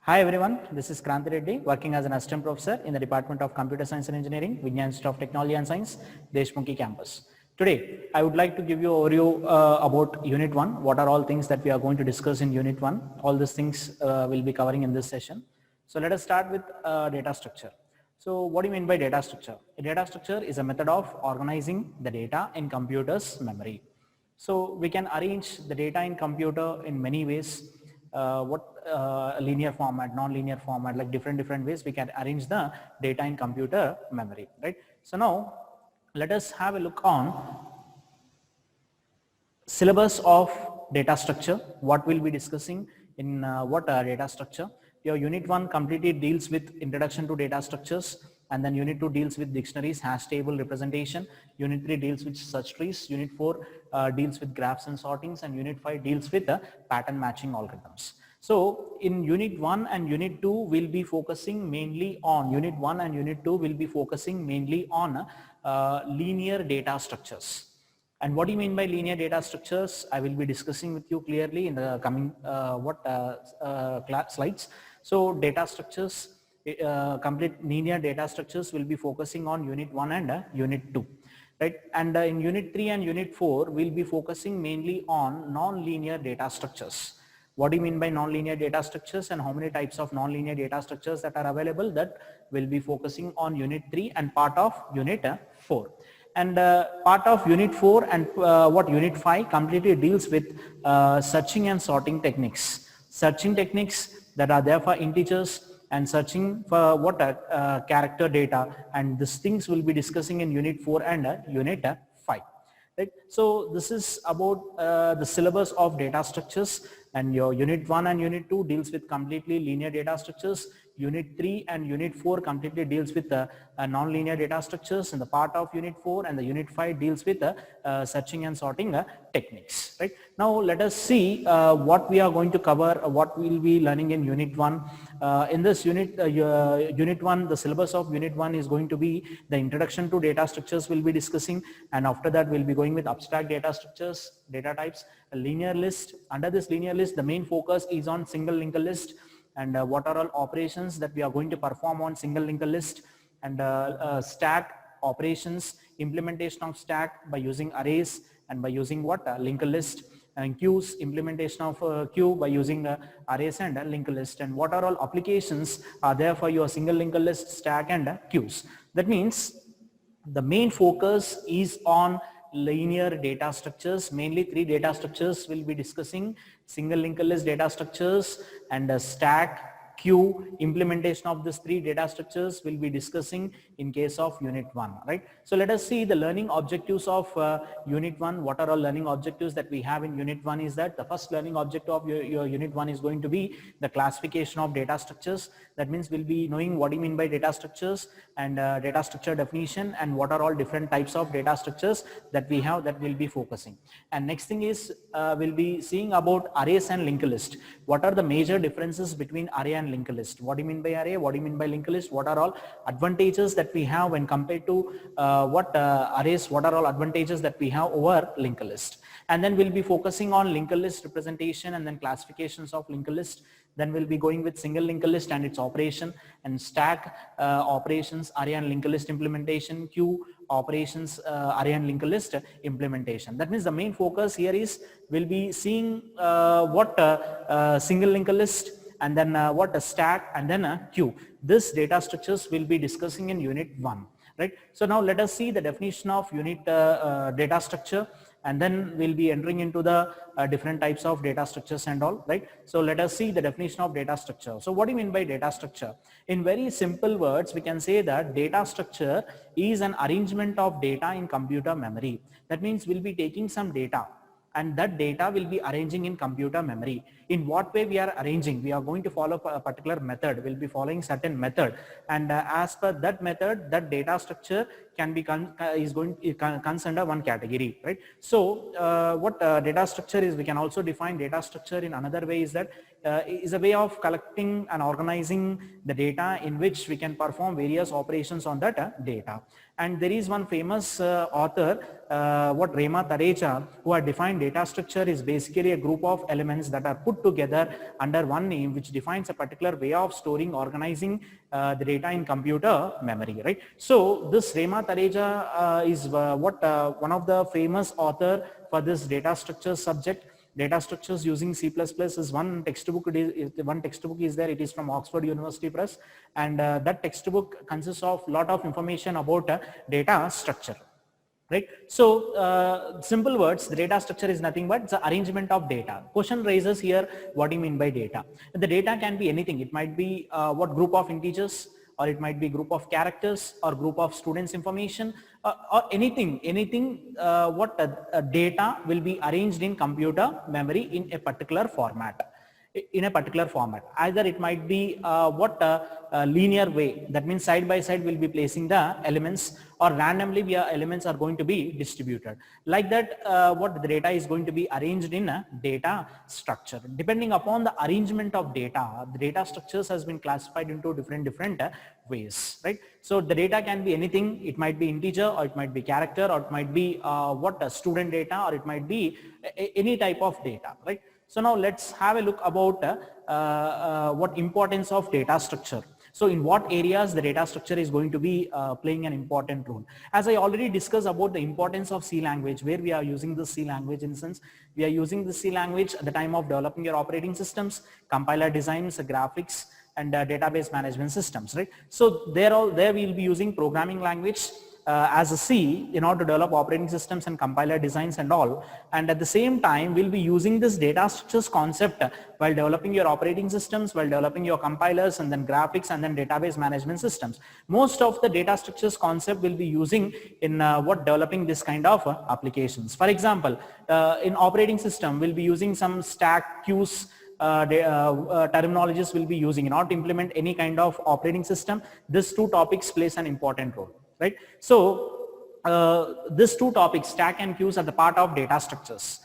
Hi everyone, this is Kranti Reddy, working as an assistant professor in the Department of Computer Science and Engineering, Vijnan Institute of Technology and Science, Deshmukhi campus. Today, I would like to give you an overview about Unit 1. What are all things that we are going to discuss in Unit 1? All these things we'll be covering in this session. So let us start with data structure. So what do you mean by data structure? A data structure is a method of organizing the data in computer's memory. So we can arrange the data in computer in many ways. Linear format, non-linear format, like different ways we can arrange the data in computer memory, right? So now let us have a look on syllabus of data structure. What we'll be discussing in data structure. Your unit 1 completely deals with introduction to data structures, and then unit 2 deals with dictionaries, hash table representation, unit 3 deals with search trees, unit 4 deals with graphs and sortings, and unit 5 deals with pattern matching algorithms. So in unit 1 and unit 2 we'll be focusing mainly on linear data structures. And what do you mean by linear data structures? I will be discussing with you clearly in the coming slides. So data structures, complete linear data structures will be focusing on unit 1 and unit 2. Right? And in unit 3 and unit 4, we'll be focusing mainly on non-linear data structures. What do you mean by non-linear data structures and how many types of non-linear data structures that are available? That will be focusing on unit 3 and part of unit 4. And part of unit 4 and unit 5 completely deals with searching and sorting techniques. Searching techniques that are there for integers and searching for character data, and these things will be discussing in unit 4 and unit 5. Right? So this is about the syllabus of data structures, and your unit 1 and unit 2 deals with completely linear data structures. Unit 3 and unit 4 completely deals with non-linear data structures, and the part of unit 4 and the unit 5 deals with searching and sorting techniques. Right? Now let us see what we are going to cover, what we will be learning in unit 1. In this unit, unit 1, the syllabus of unit 1 is going to be the introduction to data structures we'll be discussing, and after that we'll be going with abstract data structures, data types, a linear list. Under this linear list, the main focus is on single linked list, and what are all operations that we are going to perform on single linked list, and stack operations, implementation of stack by using arrays and by using linked list, and queues, implementation of queue by using arrays and linked list, and what are all applications are there for your single linked list, stack and queues. That means the main focus is on linear data structures. Mainly 3 data structures we'll be discussing: single linked list data structures, and stack, queue. Implementation of these 3 data structures will be discussing in case of unit 1. Right? So let us see the learning objectives of unit 1. What are all learning objectives that we have in unit 1 is that the first learning objective of your unit 1 is going to be the classification of data structures. That means we'll be knowing what do you mean by data structures, and data structure definition, and what are all different types of data structures that we have that we'll be focusing. And next thing is we'll be seeing about arrays and linked list. What are the major differences between array and linked list? What do you mean by array? What do you mean by linked list? What are all advantages that we have when compared to arrays? What are all advantages that we have over linked list? And then we'll be focusing on linked list representation and then classifications of linked list. Then we'll be going with single linked list and its operation, and stack operations, array and linked list implementation, queue operations, array and linked list implementation. That means the main focus here is we'll be seeing single linked list, and then what a stack, and then a queue. This data structures will be discussing in unit 1. Right? So now let us see the definition of unit data structure, and then we'll be entering into the different types of data structures and all. Right? So let us see the definition of data structure. So what do you mean by data structure? In very simple words, we can say that data structure is an arrangement of data in computer memory. That means we'll be taking some data, and that data will be arranging in computer memory. In what way we are arranging? We are going to follow a particular method. We'll be following certain method, and as per that method, that data structure can be comes under one category, right? So what data structure is, we can also define data structure in another way, is that is a way of collecting and organizing the data in which we can perform various operations on that data. And there is one famous author, what Rema Tareja, who had defined data structure is basically a group of elements that are put together under one name, which defines a particular way of storing, organizing the data in computer memory, right? So this Rema Tareja is one of the famous author for this data structure subject. Data structures using C++ is one textbook. One textbook is there. It is from Oxford University Press, and that textbook consists of lot of information about data structure, right? So simple words, the data structure is nothing but the arrangement of data. Question raises here, what do you mean by data? The data can be anything. It might be what group of integers, or it might be group of characters, or group of students information, or anything what data will be arranged in computer memory in a particular format. Either it might be linear way, that means side by side we'll be placing the elements, or randomly elements are going to be distributed. Like that, what the data is going to be arranged in a data structure. Depending upon the arrangement of data, the data structures has been classified into different ways, right? So the data can be anything. It might be integer, or it might be character, or it might be student data, or it might be any type of data, right? So now let's have a look about what importance of data structure. So in what areas the data structure is going to be playing an important role. As I already discussed about the importance of C language, where we are using the C language instance. We are using the C language at the time of developing your operating systems, compiler designs, graphics, and database management systems, right? So there we'll be using programming language as a C in order to develop operating systems and compiler designs and all. And at the same time, we'll be using this data structures concept while developing your operating systems, while developing your compilers, and then graphics, and then database management systems. Most of the data structures concept will be using in developing this kind of applications. For example, in operating system, we'll be using some stack queues, terminologies will be using in order to implement any kind of operating system. These two topics plays an important role, right? So these two topics, stack and queues, are the part of data structures.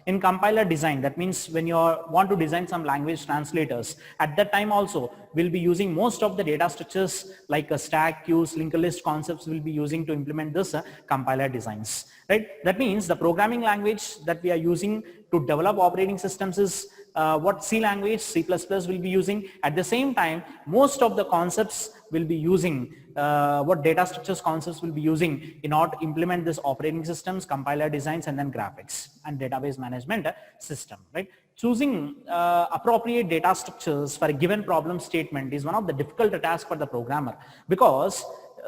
In compiler design, that means when you want to design some language translators, at that time also we'll be using most of the data structures like stack, queues, linked list concepts will be using to implement this compiler designs, right? That means the programming language that we are using to develop operating systems is what C language, C++ will be using. At the same time, most of the concepts will be using what data structures concepts will be using in order to implement this operating systems, compiler designs, and then graphics and database management system, right? Choosing appropriate data structures for a given problem statement is one of the difficult tasks for the programmer, because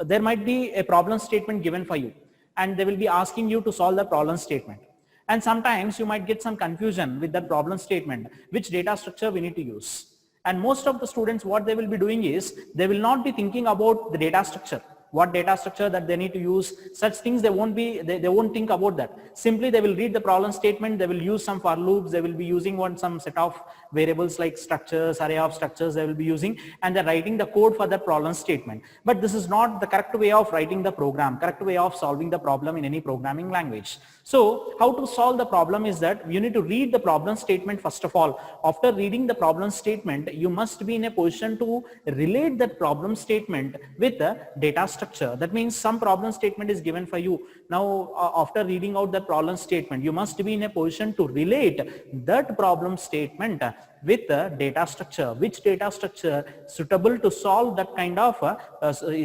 there might be a problem statement given for you, and they will be asking you to solve the problem statement. And sometimes you might get some confusion with that problem statement, which data structure we need to use. And most of the students, what they will be doing is, they will not be thinking about the data structure, what data structure that they need to use. Such things they won't think about that. Simply they will read the problem statement, they will use some for loops, they will be using some set of variables like structures, array of structures they will be using, and they're writing the code for that problem statement. But this is not the correct way of writing the program, correct way of solving the problem in any programming language. So how to solve the problem is that you need to read the problem statement first of all. After reading the problem statement, you must be in a position to relate that problem statement with the data structure. That means some problem statement is given for you. Now after reading out that problem statement, you must be in a position to relate that problem statement with the data structure. Which data structure suitable to solve that kind of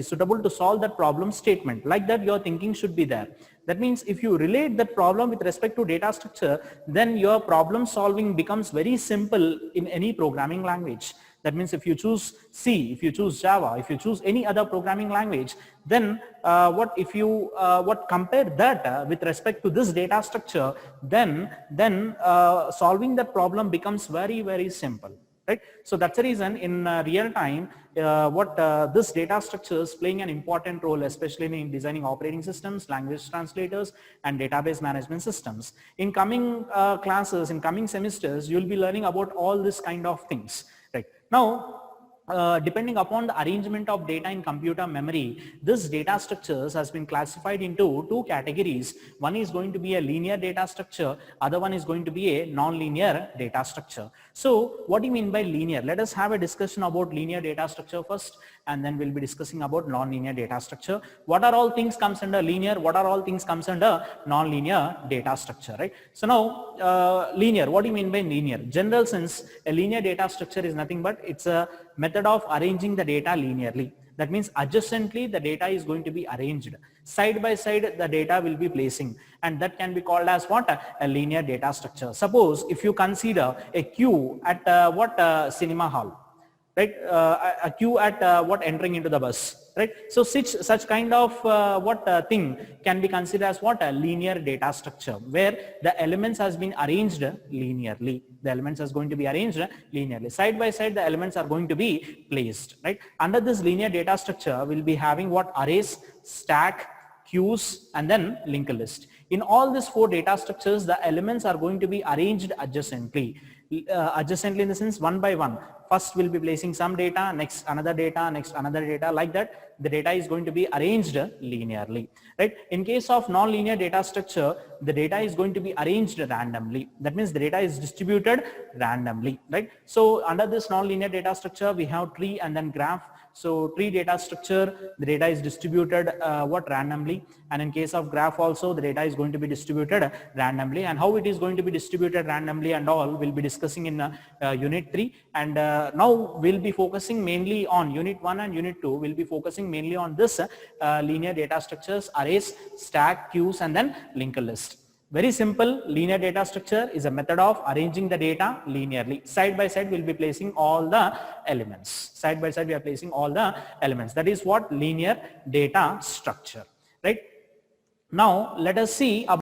suitable to solve that problem statement. Like that, your thinking should be there. That means if you relate that problem with respect to data structure, then your problem solving becomes very simple in any programming language. That means if you choose C, if you choose Java, if you choose any other programming language, then compare that with respect to this data structure, then solving that problem becomes very, very simple. Right? So that's the reason in real time, this data structure is playing an important role, especially in designing operating systems, language translators, and database management systems. In coming classes, in coming semesters, you'll be learning about all this kind of things. Right? Now, depending upon the arrangement of data in computer memory, this data structures has been classified into two categories. One is going to be a linear data structure, other one is going to be a non-linear data structure. So what do you mean by linear? Let us have a discussion about linear data structure first, and then we'll be discussing about non-linear data structure. What are all things comes under linear? What are all things comes under non-linear data structure, right? So now linear, what do you mean by linear? General sense, a linear data structure is nothing but it's a method of arranging the data linearly. That means adjacently the data is going to be arranged. Side by side the data will be placing, and that can be called as what? A linear data structure. Suppose if you consider a queue at cinema hall, right? A queue at entering into the bus, right? So such kind of thing can be considered as what? A linear data structure, where the elements has been arranged linearly. The elements is going to be arranged linearly. Side by side the elements are going to be placed, right? Under this linear data structure we'll be having what? Arrays, stack, queues, and then linked list. In all these four data structures, the elements are going to be arranged adjacently. Adjacently in the sense one by one. First we'll be placing some data, next another data, next another data, like that. The data is going to be arranged linearly, right? In case of non-linear data structure, the data is going to be arranged randomly. That means the data is distributed randomly, right? So under this non-linear data structure, we have tree and then graph. So tree data structure, the data is distributed randomly, and in case of graph also the data is going to be distributed randomly, and how it is going to be distributed randomly and all we'll be discussing in unit 3. And now we'll be focusing mainly on unit 1 and unit 2. We'll be focusing mainly on this linear data structures, arrays, stack, queues, and then linked list. Very simple. Linear data structure is a method of arranging the data linearly. Side by side we'll be placing all the elements. Side by side we are placing all the elements. That is what linear data structure, right? Now let us see about